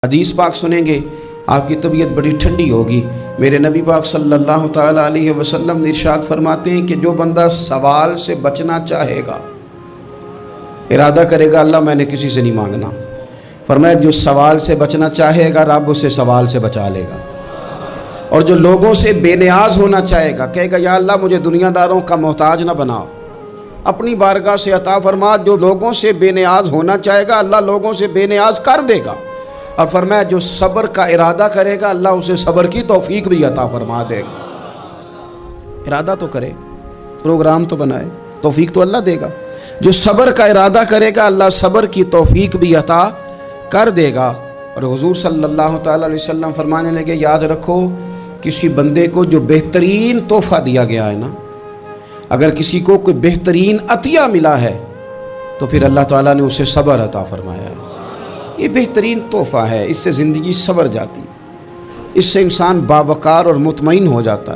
حدیث پاک سنیں گے آپ کی طبیعت بڑی ٹھنڈی ہوگی۔ میرے نبی پاک صلی اللہ تعالیٰ علیہ وسلم ارشاد فرماتے ہیں کہ جو بندہ سوال سے بچنا چاہے گا، ارادہ کرے گا اللہ میں نے کسی سے نہیں مانگنا، فرمایا جو سوال سے بچنا چاہے گا رب اسے سوال سے بچا لے گا، اور جو لوگوں سے بے نیاز ہونا چاہے گا کہے گا یا اللہ مجھے دنیا داروں کا محتاج نہ بناؤ، اپنی بارگاہ سے عطا فرما۔ جو لوگوں سے بے نیاز ہونا چاہے گا اللہ لوگوں سے بے نیاز کر دے گا، اور فرمایا جو صبر کا ارادہ کرے گا اللہ اسے صبر کی توفیق بھی عطا فرما دے گا۔ ارادہ تو کرے، پروگرام تو بنائے، توفیق تو اللہ دے گا۔ جو صبر کا ارادہ کرے گا اللہ صبر کی توفیق بھی عطا کر دے گا۔ اور حضور صلی اللہ تعالیٰ علیہ وسلم فرمانے لگے یاد رکھو کسی بندے کو جو بہترین تحفہ دیا گیا ہے نا، اگر کسی کو کوئی بہترین عطیہ ملا ہے تو پھر اللہ تعالیٰ نے اسے صبر عطا فرمایا ہے۔ یہ بہترین تحفہ ہے، اس سے زندگی سنور جاتی ہے، اس سے انسان باوقار اور مطمئن ہو جاتا ہے۔